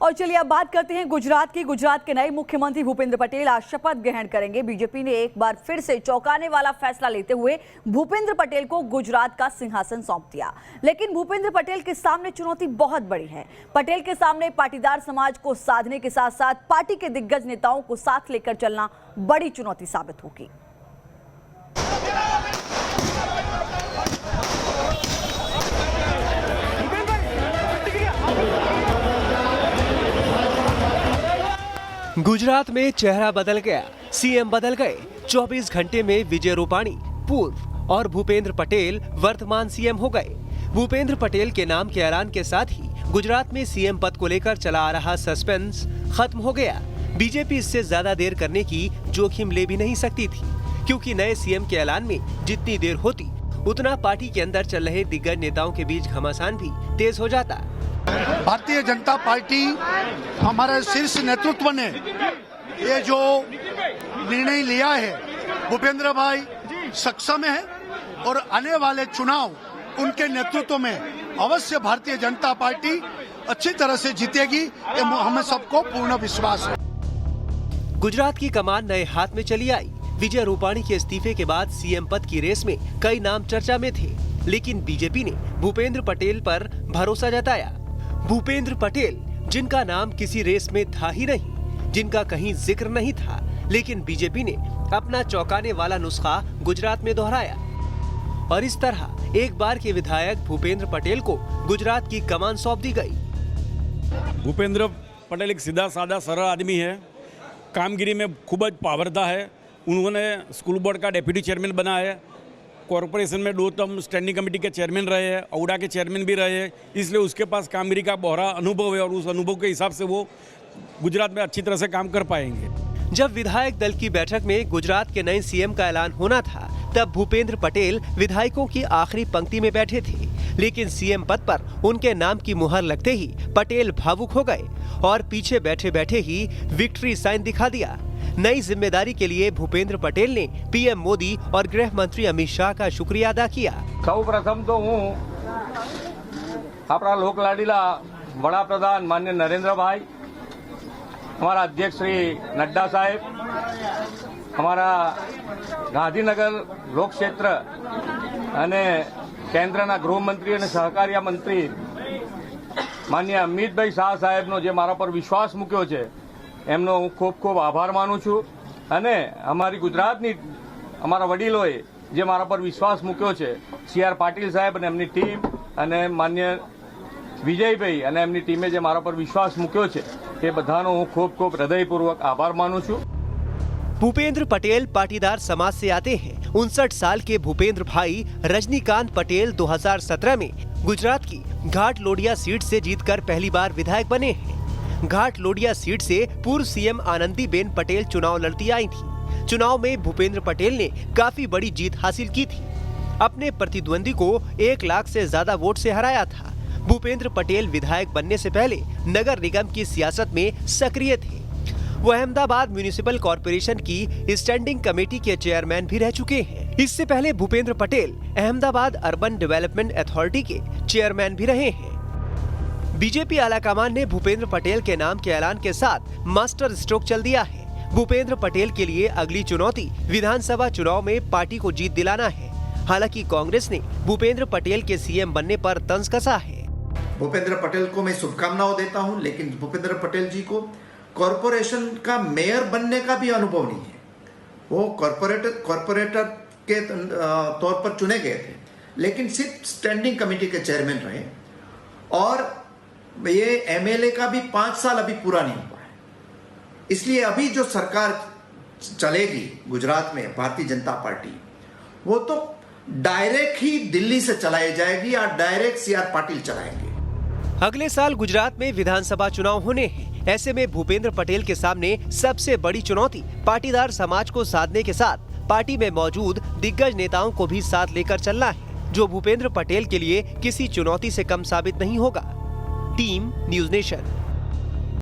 और चलिए अब बात करते हैं गुजरात की। गुजरात के नए मुख्यमंत्री भूपेंद्र पटेल आज शपथ ग्रहण करेंगे। बीजेपी ने एक बार फिर से चौंकाने वाला फैसला लेते हुए भूपेंद्र पटेल को गुजरात का सिंहासन सौंप दिया। लेकिन भूपेंद्र पटेल के सामने चुनौती बहुत बड़ी है। पटेल के सामने पाटीदार समाज को साधने के साथ साथ पार्टी के दिग्गज नेताओं को साथ लेकर चलना बड़ी चुनौती साबित होगी। गुजरात में चेहरा बदल गया, सीएम बदल गए। 24 घंटे में विजय रूपाणी पूर्व और भूपेंद्र पटेल वर्तमान सीएम हो गए। भूपेंद्र पटेल के नाम के ऐलान के साथ ही गुजरात में सीएम पद को लेकर चला आ रहा सस्पेंस खत्म हो गया। बीजेपी इससे ज्यादा देर करने की जोखिम ले भी नहीं सकती थी, क्योंकि नए सीएम के ऐलान में जितनी देर होती उतना पार्टी के अंदर चल रहे दिग्गज नेताओं के बीच घमासान भी तेज हो जाता। भारतीय जनता पार्टी हमारे शीर्ष नेतृत्व ने ये जो निर्णय लिया है, भूपेंद्र भाई सक्षम है और आने वाले चुनाव उनके नेतृत्व में अवश्य भारतीय जनता पार्टी अच्छी तरह से जीतेगी, ये हमें सबको पूर्ण विश्वास है। गुजरात की कमान नए हाथ में चली आई। विजय रूपाणी के इस्तीफे के बाद सीएम पद की रेस में कई नाम चर्चा में थे, लेकिन बीजेपी ने भूपेंद्र पटेल पर भरोसा जताया। भूपेंद्र पटेल, जिनका नाम किसी रेस में था ही नहीं, जिनका कहीं जिक्र नहीं था, लेकिन बीजेपी ने अपना चौंकाने वाला नुस्खा गुजरात में दोहराया और इस तरह एक बार के विधायक भूपेंद्र पटेल को गुजरात की कमान सौंप दी गई। भूपेंद्र पटेल एक सीधा साधा सरल आदमी है, कामगिरी में खूब पावरता है। उन्होंने स्कूल बोर्ड का डेप्यूटी चेयरमैन बना है, कॉरपोरेशन में 2 टर्म स्टैंडिंग कमेटी के चेयरमैन रहे हैं, औडा के चेयरमैन भी रहे हैं, इसलिए उसके पास कामगिरी का बड़ा अनुभव है और उस अनुभव के हिसाब से वो गुजरात में अच्छी तरह से काम कर पाएंगे। जब विधायक दल की बैठक में गुजरात के नए सीएम का ऐलान होना था, तब भूपेंद्र पटेल विधायकों की आखिरी पंक्ति में बैठे थे, लेकिन सीएम पद पर उनके नाम की मुहर लगते ही पटेल भावुक हो गए और पीछे बैठे बैठे ही विक्ट्री साइन दिखा दिया। नई जिम्मेदारी के लिए भूपेंद्र पटेल ने पीएम मोदी और गृह मंत्री अमित शाह का शुक्रिया अदा किया। સૌપ્રથમ તો હું આપણા લોકલાડીલા વડાપ્રધાન માનनीय નરેન્દ્રભાઈ, हमारा अध्यक्ष श्री नड्डा साहेब, हमारा गांधीनगर लोक क्षेत्र અને કેન્દ્રના ગૃહમંત્રી અને સહકારિતા મંત્રી માનनीय અમિતભાઈ શાહ સાહેબનો જે મારા પર વિશ્વાસ મૂક્યો છે, એમનો હું ખૂબ ખૂબ આભાર માનું છું અને અમારી ગુજરાતની અમારા વડીલોએ જે મારા પર વિશ્વાસ મૂક્યો છે, સીઆર પાટીલ સાહેબ અને એમની ટીમ અને માન્ય વિજયભાઈ અને એમની ટીમે જે મારા પર વિશ્વાસ મૂક્યો છે, એ બધાનો હું ખૂબ ખૂબ હૃદયપૂર્વક આભાર માનું છું। भूपेंद्र पटेल पाटीदार समाज से आते हैं। 59 साल के भूपेंद्र भाई रजनीकांत पटेल 2017 में गुजरात की घाट लोडिया सीट से जीतकर पहली बार विधायक बने हैं। घाट लोडिया सीट से पूर्व सीएम आनंदीबेन पटेल चुनाव लड़ती आई थी। चुनाव में भूपेंद्र पटेल ने काफी बड़ी जीत हासिल की थी। अपने प्रतिद्वंदी को 1 लाख से ज्यादा वोट से हराया था। भूपेंद्र पटेल विधायक बनने से पहले नगर निगम की सियासत में सक्रिय थे। वो अहमदाबाद म्युनिसिपल कॉरपोरेशन की स्टैंडिंग कमेटी के चेयरमैन भी रह चुके हैं। इससे पहले Bhupendra Patel Ahmedabad urban development authority के चेयरमैन भी रहे हैं। बीजेपी आलाकमान ने भूपेंद्र पटेल के नाम के ऐलान के साथ मास्टर स्ट्रोक चल दिया है। भूपेंद्र पटेल के लिए अगली चुनौती विधानसभा चुनाव में पार्टी को जीत दिलाना है। हालांकि कांग्रेस ने भूपेंद्र पटेल के सीएम बनने पर तंज कसा है। भूपेंद्र पटेल को मैं शुभकामनाएं देता हूं, लेकिन भूपेंद्र पटेल जी को कॉरपोरेशन का मेयर बनने का भी अनुभव नहीं है। वो कॉरपोरेटर के तौर पर चुने गए थे, लेकिन सिर्फ स्टैंडिंग कमेटी के चेयरमैन रहे और ये एमएलए का भी 5 साल अभी पूरा नहीं हुआ है। इसलिए अभी जो सरकार चलेगी गुजरात में भारतीय जनता पार्टी, वो तो डायरेक्ट ही दिल्ली से चलाई जाएगी या डायरेक्ट सीआर पाटिल चलाएंगे। अगले साल गुजरात में विधानसभा चुनाव होने हैं। ऐसे में भूपेंद्र पटेल के सामने सबसे बड़ी चुनौती पाटीदार समाज को साधने के साथ पार्टी में मौजूद दिग्गज नेताओं को भी साथ लेकर चलना है, जो भूपेंद्र पटेल के लिए किसी चुनौती से कम साबित नहीं होगा। Team news nation.